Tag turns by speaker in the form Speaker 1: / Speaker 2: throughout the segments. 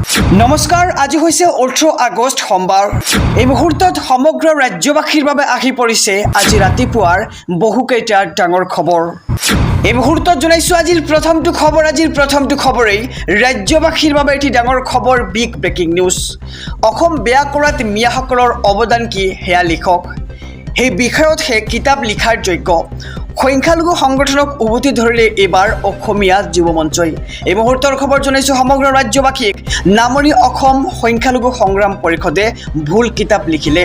Speaker 1: নমস্কাৰ, আজি হৈছে 18 আগষ্ট সোমবাৰ। এই মুহূৰ্তত সমগ্ৰ ৰাজ্যবাসীৰ বাবে আহি পৰিছে আজি ৰাতিপুৱাৰ বহুকেইটা ডাঙৰ খবৰ। এই মুহূৰ্তত জনাইছোঁ আজিৰ প্ৰথমটো খবৰেই ৰাজ্যবাসীৰ বাবে এটি ডাঙৰ খবৰ, বিগ ব্ৰেকিং নিউজ। অসম বেয়া কৰাত মিয়াসকলৰ অৱদান কি সেয়া লিখক। সেই বিষয়তহে কিতাপ লিখাৰ যোগ্য। সংখ্যালঘু সংগঠনক উভতি ধৰিলে এইবাৰ অসমীয়া যুৱ মঞ্চই। এই মুহূৰ্তৰ খবৰ জনাইছোঁ সমগ্ৰ ৰাজ্যবাসীক। নামনি অসম সংখ্যালঘু সংগ্ৰাম পৰিষদে ভুল কিতাপ লিখিলে।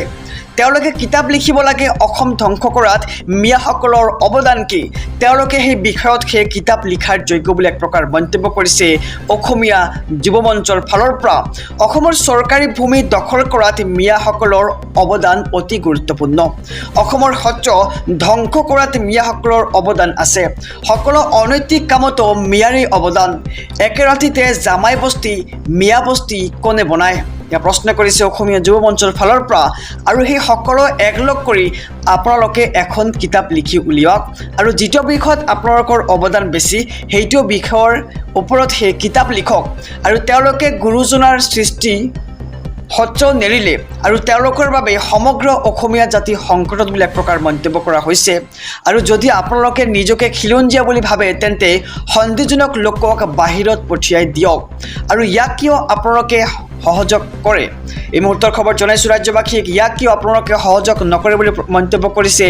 Speaker 1: তেওঁলোকে কিতাপ লিখিব লাগে অসম ধ্বংস কৰাত মিয়াসকলৰ অৱদান কি। তেওঁলোকে সেই বিষয়ত সেই কিতাপ লিখাৰ যোগ্য বুলি এক প্ৰকাৰ মন্তব্য কৰিছে অসমীয়া যুৱ মঞ্চৰ ফালৰ পৰা। অসমৰ চৰকাৰী ভূমি দখল কৰাত মিয়াসকলৰ অৱদান অতি গুৰুত্বপূৰ্ণ। অসমৰ সত্ৰ ধ্বংস কৰাত মিয়াসকলৰ অৱদান আছে। সকলো অনৈতিক কামতো মিয়াৰেই অৱদান। একে ৰাতিতে জামাই বস্তি মিয়া বস্তি কোনে বনায়, এয়া প্ৰশ্ন কৰিছে অসমীয়া যুৱ মঞ্চৰ ফালৰ পৰা। আৰু সেই সকলো একলগ কৰি আপোনালোকে এখন কিতাপ লিখি উলিয়াওক আৰু যিটো বিষয়ত আপোনালোকৰ অৱদান বেছি সেইটো বিষয়ৰ ওপৰত সেই কিতাপ লিখক। আৰু তেওঁলোকে গুৰুজনাৰ সৃষ্টি সত্ৰ নেৰিলে আৰু তেওঁলোকৰ বাবে সমগ্ৰ অসমীয়া জাতি সংকটত বুলি এক প্ৰকাৰ মন্তব্য কৰা হৈছে। আৰু যদি আপোনালোকে নিজকে খিলঞ্জীয়া বুলি ভাবে তেন্তে সন্দেহজনক লোকক বাহিৰত পঠিয়াই দিয়ক। আৰু ইয়াক কিয় আপোনালোকে সহযোগ কৰে, এই মুহূৰ্তৰ খবৰ জনাইছোঁ ৰাজ্যবাসীক। ইয়াক কিয় আপোনালোকে সহযোগ নকৰে বুলি মন্তব্য কৰিছে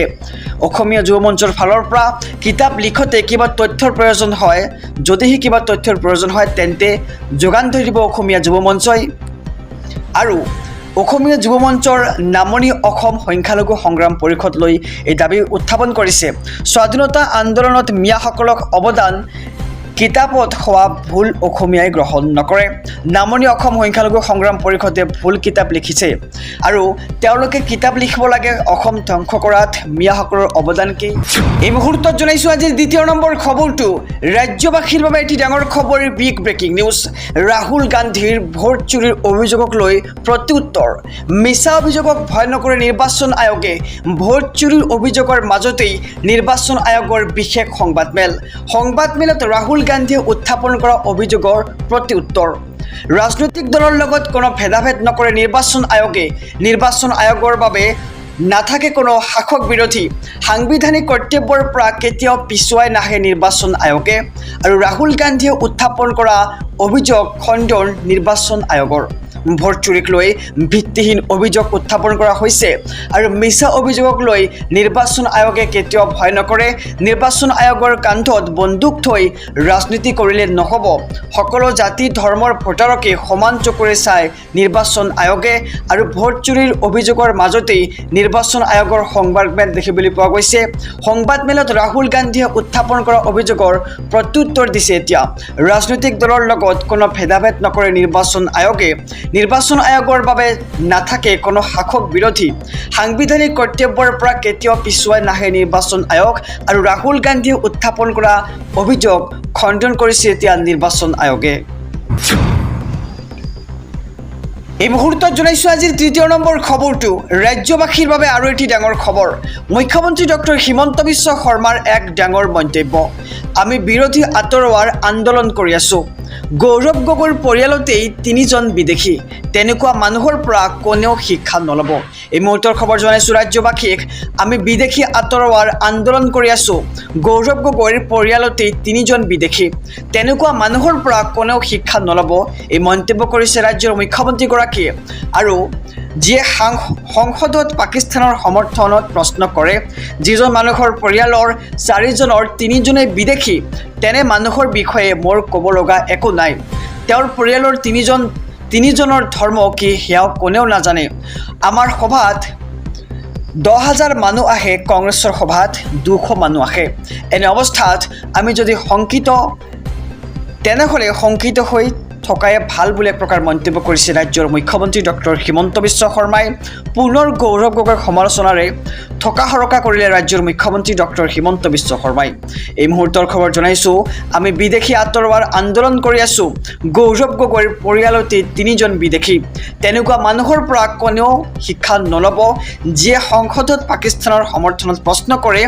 Speaker 1: অসমীয়া যুৱ মঞ্চৰ ফালৰ পৰা। কিতাপ লিখোঁতে কিবা তথ্যৰ প্ৰয়োজন হয়, যদিহে কিবা তথ্যৰ প্ৰয়োজন হয় তেন্তে যোগান ধৰি দিব অসমীয়া যুৱ মঞ্চই। আৰু অসমীয়া যুৱ মঞ্চৰ নামনি অসম সংখ্যালঘু সংগ্ৰাম পৰিষদ লৈ এই দাবী উত্থাপন কৰিছে। স্বাধীনতা আন্দোলনত মিয়াসকলক অৱদান কিতাপত হোৱা ভুল অসমীয়াই গ্ৰহণ নকৰে। নামনি অসম সংখ্যালঘু সংগ্ৰাম পৰিষদে ভুল কিতাপ লিখিছে আৰু তেওঁলোকে কিতাপ লিখিব লাগে অসম ধ্বংস কৰাত মিয়াসকলৰ অৱদান কি। এই মুহূৰ্তত জনাইছোঁ আজিৰ দ্বিতীয় নম্বৰ খবৰটো ৰাজ্যবাসীৰ বাবে এটি ডাঙৰ খবৰ, বিগ ব্ৰেকিং নিউজ। ৰাহুল গান্ধীৰ ভোট চুৰিৰ অভিযোগক লৈ প্ৰত্যুত্তৰ। মিছা অভিযোগক ভয় নকৰে নিৰ্বাচন আয়োগে। ভোট চুৰিৰ অভিযোগৰ মাজতেই নিৰ্বাচন আয়োগৰ বিশেষ সংবাদমেলত ৰাহুল গান্ধীয়ে উত্থাপন কৰা অভিযোগৰ প্ৰত্যুত্তৰ। ৰাজনৈতিক দলৰ লগত কোনো ভেদাভেদ নকৰে নিৰ্বাচন আয়োগে। নিৰ্বাচন আয়োগৰ বাবে নাথাকে কোনো শাসক বিৰোধী। সাংবিধানিক কৰ্তব্যৰ পৰা কেতিয়াও পিছুৱাই নাহে নিৰ্বাচন আয়োগে। আৰু ৰাহুল গান্ধীয়ে উত্থাপন কৰা অভিযোগ খণ্ডন নিৰ্বাচন আয়োগৰ। ভোট চুৰিক লৈ ভিত্তিহীন অভিযোগ উত্থাপন কৰা হৈছে আৰু মিছা অভিযোগক লৈ নিৰ্বাচন আয়োগে কেতিয়াও ভয় নকৰে। নিৰ্বাচন আয়োগৰ কান্ধত বন্দুক থৈ ৰাজনীতি কৰিলে নহ'ব। সকলো জাতি ধৰ্মৰ ভোটাৰকে সমান চকুৰে চায় নিৰ্বাচন আয়োগে। আৰু ভোট চুৰিৰ অভিযোগৰ মাজতেই নিৰ্বাচন আয়োগৰ সংবাদমেল দেখিবলৈ পোৱা গৈছে। সংবাদমেলত ৰাহুল গান্ধীয়ে উত্থাপন কৰা অভিযোগৰ প্ৰত্যুত্তৰ দিছে এতিয়া। ৰাজনৈতিক দলৰ লগত কোনো ভেদাভেদ নকৰে নিৰ্বাচন আয়োগে। নিৰ্বাচন আয়োগৰ বাবে নাথাকে কোনো শাসক বিৰোধী। সাংবিধানিক কৰ্তব্যৰ পৰা কেতিয়াও পিছুৱাই নাহে নিৰ্বাচন আয়োগ। আৰু ৰাহুল গান্ধীয়ে উত্থাপন কৰা অভিযোগ খণ্ডন কৰিছে এতিয়া নিৰ্বাচন আয়োগে। এই মুহূৰ্তত জনাইছোঁ আজিৰ তৃতীয় নম্বৰ খবৰটো ৰাজ্যবাসীৰ বাবে আৰু এটি ডাঙৰ খবৰ। মুখ্যমন্ত্ৰী ডক্টৰ হিমন্ত বিশ্ব শৰ্মাৰ এক ডাঙৰ মন্তব্য। আমি বিৰোধী আঁতৰোৱাৰ আন্দোলন কৰি আছোঁ। গৌৰৱ গগৈৰ পৰিয়ালতেই 3জন বিদেশী। তেনেকুৱা মানুহৰ পৰা কোনেও শিক্ষা নল'ব। এই মুহূৰ্তৰ খবৰ জনাইছোঁ ৰাজ্যবাসীক। আমি বিদেশী আঁতৰোৱাৰ আন্দোলন কৰি আছোঁ। গৌৰৱ গগৈৰ পৰিয়ালতেই 3জন বিদেশী। তেনেকুৱা মানুহৰ পৰা কোনেও শিক্ষা নল'ব, এই মন্তব্য কৰিছে ৰাজ্যৰ মুখ্যমন্ত্ৰীগৰাকীয়ে। আৰু যিয়ে সংসদত পাকিস্তানৰ সমৰ্থনত প্ৰশ্ন কৰে, যিজন মানুহৰ পৰিয়ালৰ 4জনৰ 3জনেই বিদেশী, তেনে মানুহৰ বিষয়ে মোৰ ক'ব লগা একো নাই। তেওঁৰ পৰিয়ালৰ 3জনৰ ধৰ্ম কি সেয়াও কোনেও নাজানে। আমাৰ সভাত 10,000 মানুহ আহে, কংগ্ৰেছৰ সভাত 200 মানুহ আহে। এনে অৱস্থাত আমি যদি শংকিত তেনেহ'লে শংকিত হৈ থকাই ভাল বুলি এক প্ৰকাৰ মন্তব্য কৰিছে ৰাজ্যৰ মুখ্যমন্ত্ৰী ডক্টৰ হিমন্ত বিশ্ব শৰ্মাই। পুনৰ গৌৰৱ গগৈৰ সমালোচনাৰে থকা সৰকা কৰিলে ৰাজ্যৰ মুখ্যমন্ত্ৰী ডক্টৰ হিমন্ত বিশ্ব শৰ্মাই। এই মুহূৰ্তৰ খবৰ জনাইছোঁ আমি বিদেশী আঁতৰোৱাৰ আন্দোলন কৰি আছোঁ। গৌৰৱ গগৈৰ পৰিয়ালতে 3জন বিদেশী। তেনেকুৱা মানুহৰ পৰা কোনেও শিক্ষা নল'ব, যিয়ে সংসদত পাকিস্তানৰ সমৰ্থনত প্ৰশ্ন কৰে,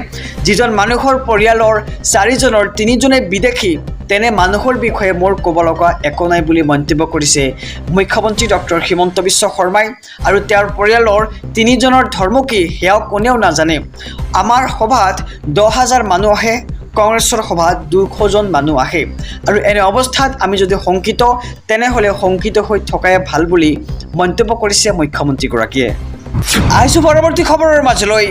Speaker 1: যিজন মানুহৰ পৰিয়ালৰ 4জনৰ 3জনেই বিদেশী, তেনে মানুহৰ বিষয়ে মোৰ ক'ব লগা একো নাই বুলি মন্তব্য কৰিছে মুখ্যমন্ত্ৰী ডক্টৰ হিমন্ত বিশ্ব শৰ্মাই আৰু তেওঁৰ পৰিয়ালৰ 3জনৰ ধৰ্ম কি সেয়াও কোনেও নাজানে আমাৰ সভাত 10,000 মানুহ আহে কংগ্ৰেছৰ সভাত 200জন মানুহ আহে আৰু এনে অৱস্থাত আমি যদি শংকিত তেনেহ'লে শংকিত হৈ থকাই ভাল বুলি মন্তব্য কৰিছে মুখ্যমন্ত্ৰীগৰাকীয়ে আহিছোঁ পৰৱৰ্তী খবৰৰ মাজলৈ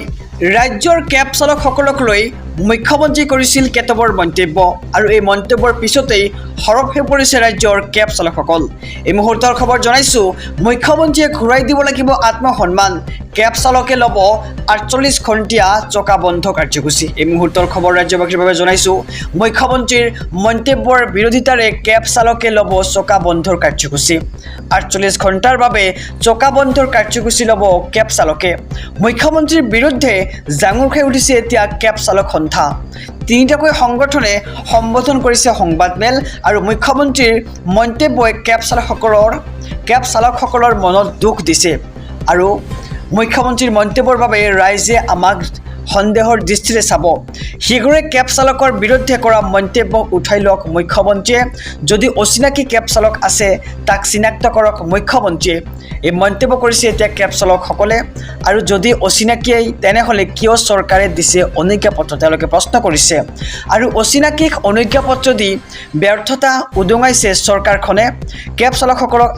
Speaker 1: ৰাজ্যৰ কেব চালকসকলক লৈ মুখ্যমন্ত্ৰী কৰিছিল কেতবৰ মন্তব্য আৰু এই মন্তব্যৰ পিছতেই সৰব হৈ পৰিছে ৰাজ্যৰ কেব চালকসকল এই মুহূৰ্তৰ খবৰ জনাইছোঁ মুখ্যমন্ত্ৰীয়ে ঘূৰাই দিব লাগিব আত্মসন্মান কেব চালকে ল'ব 48 ঘণ্টীয়া চকা বন্ধ কাৰ্যসূচী এই মুহূৰ্তৰ খবৰ ৰাজ্যবাসীৰ বাবে জনাইছোঁ মুখ্যমন্ত্ৰীৰ মন্তব্যৰ বিৰোধিতাৰে কেব চালকে ল'ব চকা বন্ধৰ কাৰ্যসূচী 48 ঘণ্টাৰ বাবে চকা বন্ধৰ কাৰ্যসূচী ল'ব কেব চালকে মুখ্যমন্ত্ৰীৰ বিৰুদ্ধে জাঙুৰ খাই উঠিছে এতিয়া কেব চালক সন্থা তিনিটাকৈ সংগঠনে সম্বোধন কৰিছে সংবাদমেল আৰু মুখ্যমন্ত্ৰীৰ মন্তব্যই কেব চালকসকলৰ মনত দুখ দিছে আৰু মুখ্যমন্ত্ৰীৰ মন্তব্যৰ বাবে ৰাইজে আমাক সন্দেহৰ দৃষ্টিৰে চাব শীঘ্ৰে কেব চালকৰ বিৰুদ্ধে কৰা মন্তব্য উঠাই লওক মুখ্যমন্ত্ৰীয়ে যদি অচিনাকি কেব চালক আছে তাক চিনাক্ত কৰক মুখ্যমন্ত্ৰীয়ে এই মন্তব্য কৰিছে এতিয়া কেব চালকসকলে আৰু যদি অচিনাকিয়েই তেনেহ'লে কিয় চৰকাৰে দিছে অনুজ্ঞাপত্ৰ তেওঁলোকে প্ৰশ্ন কৰিছে আৰু অচিনাকিক অনুজ্ঞাপত্ৰ দি ব্যৰ্থতা উদঙাইছে চৰকাৰখনে কেব চালকসকলক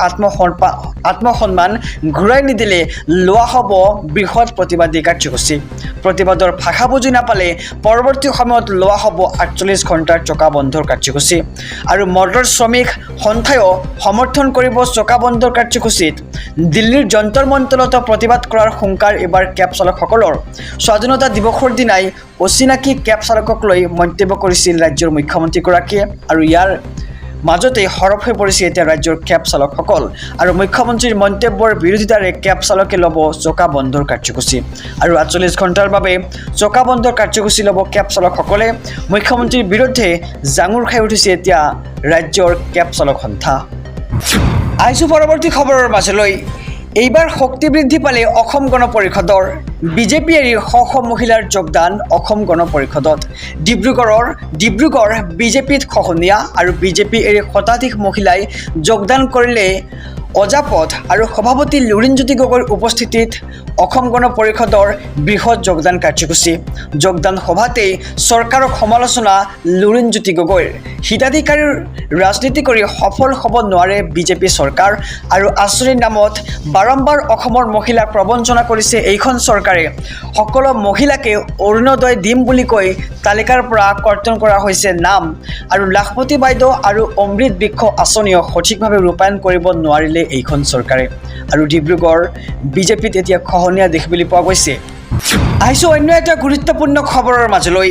Speaker 1: আত্মসন্মান ঘূৰাই নিদিলে লোৱা হ'ব বৃহৎ প্ৰতিবাদী কাৰ্যসূচী প্ৰতিবাদৰ ভাষা বুজি নাপালে পৰৱৰ্তী সময়ত লোৱা হ'ব 48 ঘণ্টাৰ চকা বন্ধৰ কাৰ্যসূচী আৰু মটৰ শ্ৰমিক সন্থায়ো সমৰ্থন কৰিব চকা বন্ধৰ কাৰ্যসূচীত দিল্লীৰ যন্তৰ মন্তৰত প্ৰতিবাদ কৰাৰ হুংকাৰ এবাৰ কেব চালকসকলৰ স্বাধীনতা দিৱসৰ দিনাই অচিনাকি কেব চালকক লৈ মন্তব্য কৰিছিল ৰাজ্যৰ মুখ্যমন্ত্ৰীগৰাকীয়ে আৰু ইয়াৰ মাজতে সৰব হৈ পৰিছে এতিয়া ৰাজ্যৰ কেব চালকসকল আৰু মুখ্যমন্ত্ৰীৰ মন্তব্যৰ বিৰোধিতাৰে কেব চালকে ল'ব চকা বন্ধৰ কাৰ্যসূচী আৰু 48 ঘণ্টাৰ বাবে চকা বন্ধৰ কাৰ্যসূচী ল'ব কেব চালকসকলে মুখ্যমন্ত্ৰীৰ বিৰুদ্ধে জাঙুৰ খাই উঠিছে এতিয়া ৰাজ্যৰ কেব চালক সন্থা আহিছোঁ পৰৱৰ্তী খবৰৰ মাজলৈ এইবাৰ শক্তি বৃদ্ধি পালে অসম গণ পৰিষদৰ বিজেপি এৰি শ মহিলাৰ যোগদান অসম গণ পৰিষদত ডিব্ৰুগড় বিজেপিত খহনীয়া আৰু বিজেপি এৰি শতাধিক মহিলাই যোগদান কৰিলে অজাপথ আৰু সভাপতি লুৰিণজ্যোতি গগৈৰ উপস্থিতিত অসম গণ পৰিষদৰ বৃহৎ যোগদান কাৰ্যসূচী যোগদান সভাতেই চৰকাৰক সমালোচনা লুৰিণজ্যোতি গগৈৰ হিতাধিকাৰীৰ ৰাজনীতি কৰি সফল হ'ব নোৱাৰে বিজেপি চৰকাৰ আৰু আঁচনিৰ নামত বাৰম্বাৰ অসমৰ মহিলাক প্ৰবঞ্চনা কৰিছে এইখন চৰকাৰে সকলো মহিলাকে অৰুণোদয় দিম বুলি কৈ তালিকাৰ পৰা কৰ্তন কৰা হৈছে নাম আৰু লাখপতি বাইদেউ আৰু অমৃত বৃক্ষ আঁচনিও সঠিকভাৱে ৰূপায়ণ কৰিব নোৱাৰিলে এইখন চৰকাৰে আৰু ডিব্ৰুগড় বিজেপিত এতিয়া খহনীয়া দেখিবলৈ পোৱা গৈছে আহিছোঁ অন্য এটা গুৰুত্বপূৰ্ণ খবৰৰ মাজলৈ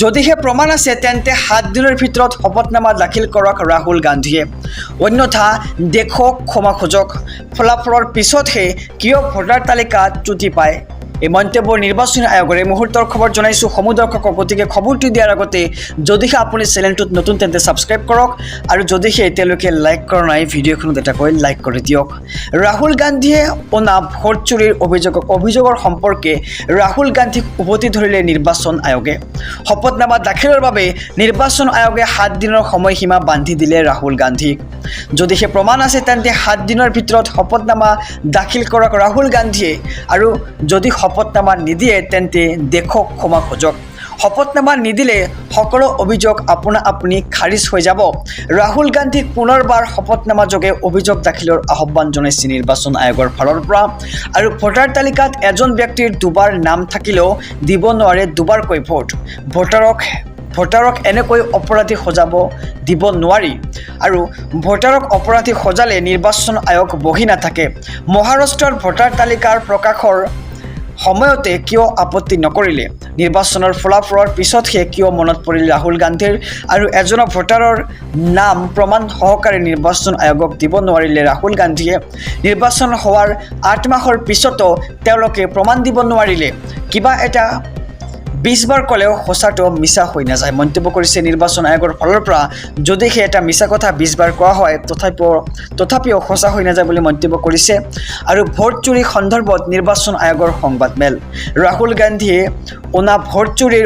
Speaker 1: যদিহে প্ৰমাণ আছে তেন্তে 7 দিনৰ ভিতৰত শপতনামা দাখিল কৰক ৰাহুল গান্ধীয়ে অন্যথা দেশক ক্ষমা খোজক ফলাফলৰ পিছতহে কিয় ভোটাৰ তালিকাত ত্ৰুটি পায় এই মন্তব্য নিৰ্বাচনী আয়োগৰ এই মুহূৰ্তৰ খবৰ জনাইছোঁ সমূহ দৰ্শকক গতিকে খবৰটো দিয়াৰ আগতে যদিহে আপুনি চেনেলটোত নতুন তেন্তে ছাবস্ক্ৰাইব কৰক আৰু যদিহে এতিয়ালৈকে লাইক কৰা নাই ভিডিঅ'খনত এটা কৈ লাইক কৰি দিয়ক ৰাহুল গান্ধীয়ে অনা ভোট চুৰিৰ অভিযোগৰ সম্পৰ্কে ৰাহুল গান্ধীক উভতি ধৰিলে নিৰ্বাচন আয়োগে শপতনামা দাখিলৰ বাবে নিৰ্বাচন আয়োগে 7 দিনৰ সময়সীমা বান্ধি দিলে ৰাহুল গান্ধীক যদিহে প্ৰমাণ আছে তেন্তে 7 দিনৰ ভিতৰত শপতনামা দাখিল কৰক ৰাহুল গান্ধীয়ে আৰু যদি শপতনামা নিদিয়ে তেন্তে দেশক ক্ষমা খোজক শপতনামা নিদিলে সকলো অভিযোগ আপুনি খাৰিজ হৈ যাব ৰাহুল গান্ধীক পুনৰবাৰ শপতনামা যোগে অভিযোগ দাখিলৰ আহ্বান জনাইছে নিৰ্বাচন আয়োগৰ ফালৰ পৰা আৰু ভোটাৰ তালিকাত এজন ব্যক্তিৰ দুবাৰ নাম থাকিলেও দিব নোৱাৰে দুবাৰকৈ ভোটাৰক এনেকৈ অপৰাধী সজাব দিব নোৱাৰি আৰু ভোটাৰক অপৰাধী সজালে নিৰ্বাচন আয়োগ বহি নাথাকে মহাৰাষ্ট্ৰৰ ভোটাৰ তালিকাৰ প্ৰকাশৰ সময়তে কিয় আপত্তি নকৰিলে নিৰ্বাচনৰ ফলাফলৰ পিছতহে কিয় মনত পৰিল ৰাহুল গান্ধীৰ আৰু এজন ভোটাৰৰ নাম প্ৰমাণ সহকাৰে নিৰ্বাচন আয়োগক দিব নোৱাৰিলে ৰাহুল গান্ধীয়ে নিৰ্বাচন হোৱাৰ 8 মাহৰ পিছতো তেওঁলোকে প্ৰমাণ দিব নোৱাৰিলে কিবা এটা 20 বাৰ ক'লেও সঁচাটো মিছা হৈ নাযায় মন্তব্য কৰিছে নিৰ্বাচন আয়োগৰ ফালৰ পৰা যদিহে এটা মিছা কথা 20 বাৰ কোৱা হয় তথাপিও সঁচা হৈ নাযায় বুলি মন্তব্য কৰিছে আৰু ভোট চুৰি সন্দৰ্ভত নিৰ্বাচন আয়োগৰ সংবাদমেল ৰাহুল গান্ধীয়ে অনা ভোট চুৰিৰ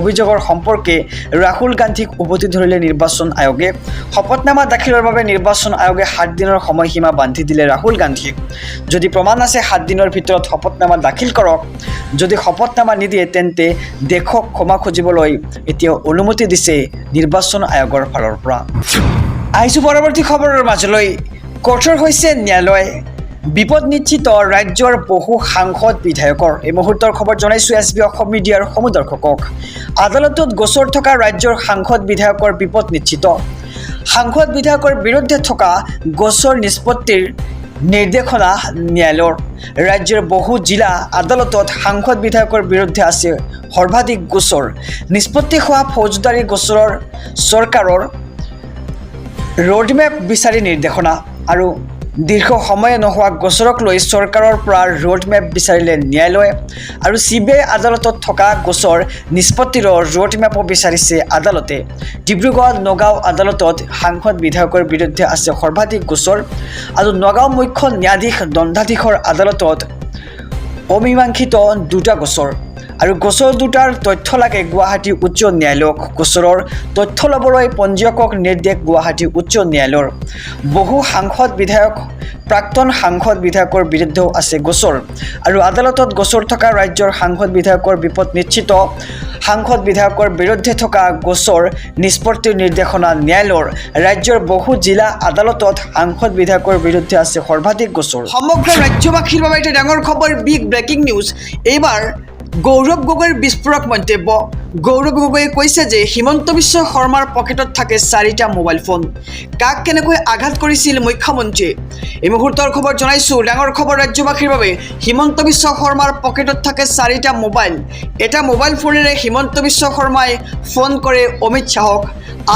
Speaker 1: অভিযোগৰ সম্পৰ্কে ৰাহুল গান্ধীক উভতি ধৰিলে নিৰ্বাচন আয়োগে শপতনামা দাখিলৰ বাবে নিৰ্বাচন আয়োগে 7 দিনৰ সময়সীমা বান্ধি দিলে ৰাহুল গান্ধীক যদি প্ৰমাণ আছে 7 দিনৰ ভিতৰত শপতনামা দাখিল কৰক যদি শপতনামা নিদিয়ে তেন্তে দেশক ক্ষমা খুজিবলৈ এতিয়া অনুমতি দিছে নিৰ্বাচন আয়োগৰ ফালৰ পৰা আহিছো পৰৱৰ্তী খবৰৰ মাজলৈ কঠোৰ হৈছে ন্যায়ালয় বিপদ নিশ্চিত ৰাজ্যৰ বহু সাংসদ বিধায়কৰ এই মুহূৰ্তৰ খবৰ জনাইছো এছবি অসম মিডিয়াৰ সমদৰ্শকক আদালতত গোচৰ থকা ৰাজ্যৰ সাংসদ বিধায়কৰ বিপদ নিশ্চিত সাংসদ বিধায়কৰ বিৰুদ্ধে থকা গোচৰ নিষ্পত্তিৰ নিৰ্দেশনা ন্যায়ালয়ৰ ৰাজ্যৰ বহু জিলা আদালতত সাংসদ বিধায়কৰ বিৰুদ্ধে আছে সৰ্বাধিক গোচৰ নিষ্পত্তি হোৱা ফৌজদাৰী গোচৰৰ চৰকাৰৰ ৰোডমেপ বিচাৰি নিৰ্দেশনা আৰু দীৰ্ঘ সময় নোহোৱা গোচৰক লৈ চৰকাৰৰ পৰা ৰোডমেপ বিচাৰিলে ন্যায়ালয়ে আৰু CBI আদালতত থকা গোচৰ নিষ্পত্তিৰ ৰোডমেপো বিচাৰিছে আদালতে ডিব্ৰুগড় নগাঁও আদালতত সাংসদ বিধায়কৰ বিৰুদ্ধে আছে সৰ্বাধিক গোচৰ আৰু নগাঁও মুখ্য ন্যায়াধীশ দণ্ডাধীশৰ আদালতত অমীমাংসিত দুটা গোচৰ আৰু গোচৰ দুটাৰ তথ্য লাগে গুৱাহাটী উচ্চ ন্যায়ালয়ক গোচৰৰ তথ্য ল'বলৈ পঞ্জীয়কক নিৰ্দেশ গুৱাহাটী উচ্চ ন্যায়ালয়ৰ বহু সাংসদ বিধায়ক প্ৰাক্তন সাংসদ বিধায়কৰ বিৰুদ্ধেও আছে গোচৰ আৰু আদালতত গোচৰ থকা ৰাজ্যৰ সাংসদ বিধায়কৰ বিপদ নিশ্চিত সাংসদ বিধায়কৰ বিৰুদ্ধে থকা গোচৰ নিষ্পত্তিৰ নিৰ্দেশনা ন্যায়ালয়ৰ ৰাজ্যৰ বহু জিলা আদালতত সাংসদ বিধায়কৰ বিৰুদ্ধে আছে সৰ্বাধিক গোচৰ সমগ্ৰ ৰাজ্যবাসীৰ বাবে এটা ডাঙৰ খবৰ বিগ ব্ৰেকিং নিউজ এইবাৰ গৌৰৱ গগৈৰ বিস্ফোৰক মন্তব্য গৌৰৱ গগৈয়ে কৈছে যে হিমন্ত বিশ্ব শৰ্মাৰ পকেটত থাকে 4টা মোবাইল ফোন কাক কেনেকৈ আঘাত কৰিছিল মুখ্যমন্ত্ৰীয়ে এই মুহূৰ্তৰ খবৰ জনাইছো ডাঙৰ খবৰ ৰাজ্যবাসীৰ বাবে হিমন্ত বিশ্ব শৰ্মাৰ পকেটত থাকে 4টা মোবাইল এটা মোবাইল ফোনেৰে হিমন্ত বিশ্ব শৰ্মাই ফোন কৰে অমিত শাহক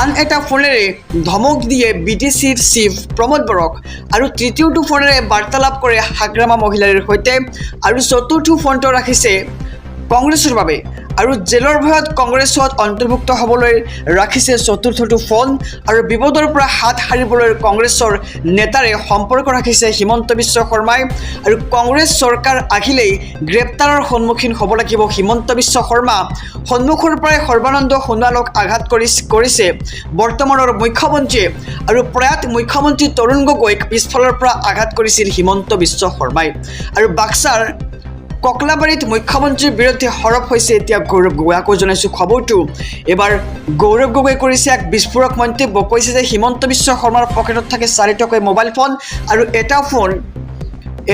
Speaker 1: আন এটা ফোনেৰে ধমক দিয়ে BTCৰ চিফ প্ৰমোদ বৰক আৰু তৃতীয়টো ফোনেৰে বাৰ্তালাপ কৰে হাগ্ৰামা মহিলাৰ সৈতে আৰু চতুৰ্থ ফোনটো ৰাখিছে কংগ্ৰেছৰ বাবে আৰু জেলৰ ভয়ত কংগ্ৰেছত অন্তৰ্ভুক্ত হ'বলৈ ৰাখিছে চতুৰ্থটো ফোন আৰু বিপদৰ পৰা হাত সাৰিবলৈ কংগ্ৰেছৰ নেতাৰে সম্পৰ্ক ৰাখিছে হিমন্ত বিশ্ব শৰ্মাই আৰু কংগ্ৰেছ চৰকাৰ আহিলেই গ্ৰেপ্তাৰৰ সন্মুখীন হ'ব লাগিব হিমন্ত বিশ্ব শৰ্মা সন্মুখৰ পৰাই সৰ্বানন্দ সোণোৱালক আঘাত কৰিছে বৰ্তমানৰ মুখ্যমন্ত্ৰীয়ে আৰু প্ৰয়াত মুখ্যমন্ত্ৰী তৰুণ গগৈক পিছফালৰ পৰা আঘাত কৰিছিল হিমন্ত বিশ্ব শৰ্মাই আৰু বাক্সাৰ ককলাবাৰীত মুখ্যমন্ত্ৰীৰ বিৰুদ্ধে সৰব হৈছে এতিয়া গৌৰৱ গগৈ আকৌ জনাইছো খবৰটো এবাৰ গৌৰৱ গগৈ কৰিছে এক বিস্ফোৰক মন্তব্য কৈছে যে হিমন্ত বিশ্ব শৰ্মাৰ পকেটত থাকে 4টাকৈ মোবাইল ফোন আৰু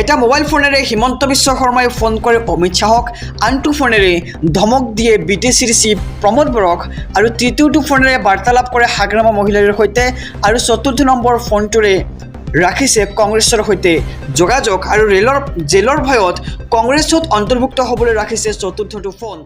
Speaker 1: এটা মোবাইল ফোনেৰে হিমন্ত বিশ্ব শৰ্মাই ফোন কৰে অমিত শাহক আনটো ফোনেৰে ধমক দিয়ে BTCৰ চিফ প্ৰমোদ বৰক আৰু তৃতীয়টো ফোনেৰে বাৰ্তালাপ কৰে হাগ্ৰামা মহিলাৰ সৈতে আৰু চতুৰ্থ নম্বৰ ফোনটোৰে ৰাখিছে কংগ্ৰেছৰ সৈতে যোগাযোগ আৰু জেলৰ ভয়ত কংগ্ৰেছত অন্তৰ্ভুক্ত হ'বলৈ ৰাখিছে চতুৰ্থটো ফোন